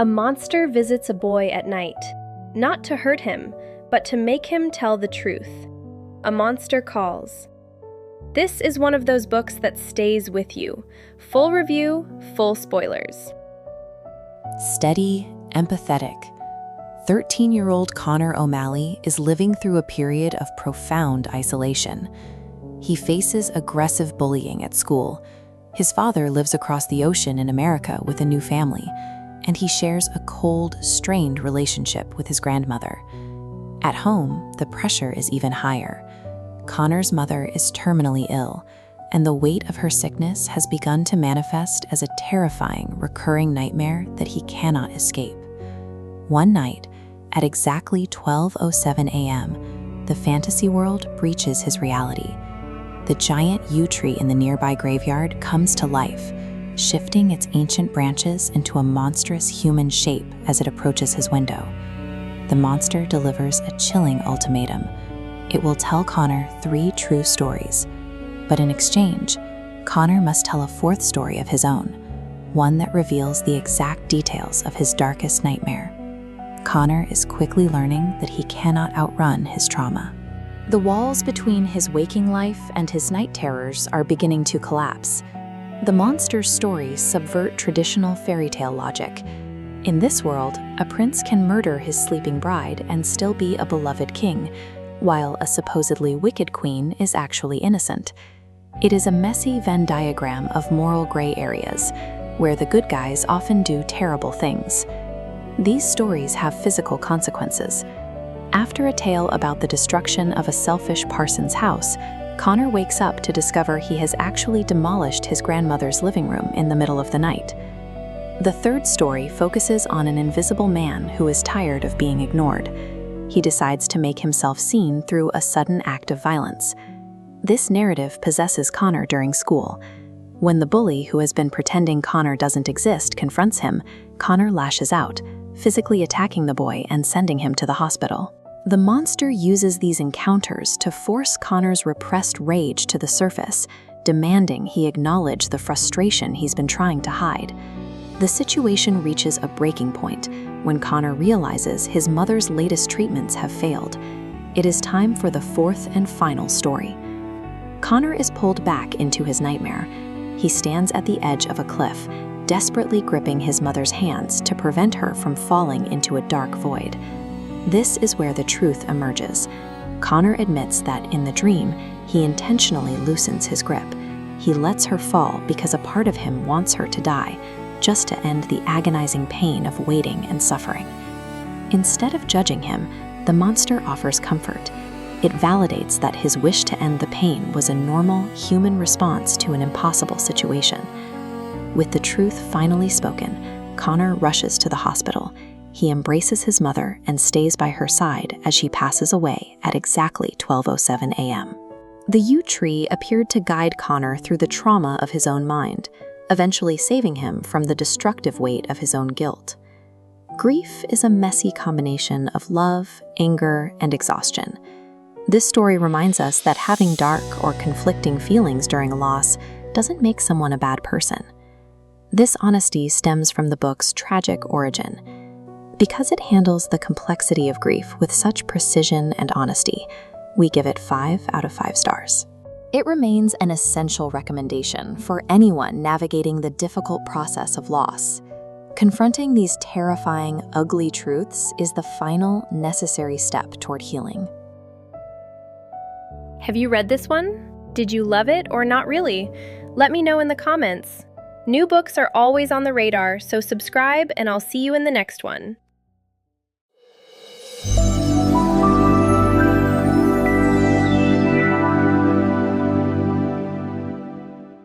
A monster visits a boy at night, not to hurt him, but to make him tell the truth. A Monster Calls. This is one of those books that stays with you. Full review, full spoilers. Steady, empathetic. 13-year-old Connor O'Malley is living through a period of profound isolation. He faces aggressive bullying at school. His father lives across the ocean in America with a new family, and he shares a cold, strained relationship with his grandmother. At home, the pressure is even higher. Connor's mother is terminally ill, and the weight of her sickness has begun to manifest as a terrifying, recurring nightmare that he cannot escape. One night, at exactly 12:07 a.m., the fantasy world breaches his reality. The giant yew tree in the nearby graveyard comes to life, shifting its ancient branches into a monstrous human shape as it approaches his window. The monster delivers a chilling ultimatum. It will tell Connor 3 true stories, but in exchange, Connor must tell a 4th story of his own, one that reveals the exact details of his darkest nightmare. Connor is quickly learning that he cannot outrun his trauma. The walls between his waking life and his night terrors are beginning to collapse. The monster's stories subvert traditional fairy tale logic. In this world, a prince can murder his sleeping bride and still be a beloved king, while a supposedly wicked queen is actually innocent. It is a messy Venn diagram of moral gray areas, where the good guys often do terrible things. These stories have physical consequences. After a tale about the destruction of a selfish parson's house, Connor wakes up to discover he has actually demolished his grandmother's living room in the middle of the night. The 3rd story focuses on an invisible man who is tired of being ignored. He decides to make himself seen through a sudden act of violence. This narrative possesses Connor during school. When the bully who has been pretending Connor doesn't exist confronts him, Connor lashes out, physically attacking the boy and sending him to the hospital. The monster uses these encounters to force Connor's repressed rage to the surface, demanding he acknowledge the frustration he's been trying to hide. The situation reaches a breaking point when Connor realizes his mother's latest treatments have failed. It is time for the 4th and final story. Connor is pulled back into his nightmare. He stands at the edge of a cliff, desperately gripping his mother's hands to prevent her from falling into a dark void. This is where the truth emerges. Connor admits that in the dream, he intentionally loosens his grip. He lets her fall because a part of him wants her to die, just to end the agonizing pain of waiting and suffering. Instead of judging him, the monster offers comfort. It validates that his wish to end the pain was a normal, human response to an impossible situation. With the truth finally spoken, Connor rushes to the hospital. He embraces his mother and stays by her side as she passes away at exactly 12:07 a.m. The yew tree appeared to guide Connor through the trauma of his own mind, eventually saving him from the destructive weight of his own guilt. Grief is a messy combination of love, anger, and exhaustion. This story reminds us that having dark or conflicting feelings during a loss doesn't make someone a bad person. This honesty stems from the book's tragic origin. Because it handles the complexity of grief with such precision and honesty, we give it 5 out of 5 stars. It remains an essential recommendation for anyone navigating the difficult process of loss. Confronting these terrifying, ugly truths is the final, necessary step toward healing. Have you read this one? Did you love it or not really? Let me know in the comments. New books are always on the radar, so subscribe and I'll see you in the next one.